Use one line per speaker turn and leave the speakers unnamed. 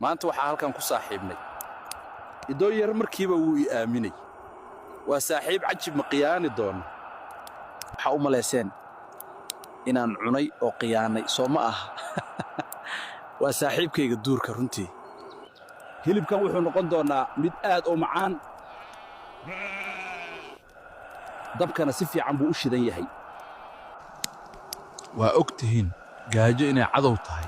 maanta waxaa halkan ku saaxiibnay idoo yar markiiba wuu ii aaminay waa saaxiib cajib ma qiyaani doono waxa u maleyseen inaan cunay oo qiyaanay soo ma aha waa saaxiibkayga duurka runtii hilibkan wuxuu noqon doonaa mid aad u macaan dabkana si fiican buu u shidan yahay waa ogtihiin gaajo inay cadow tahay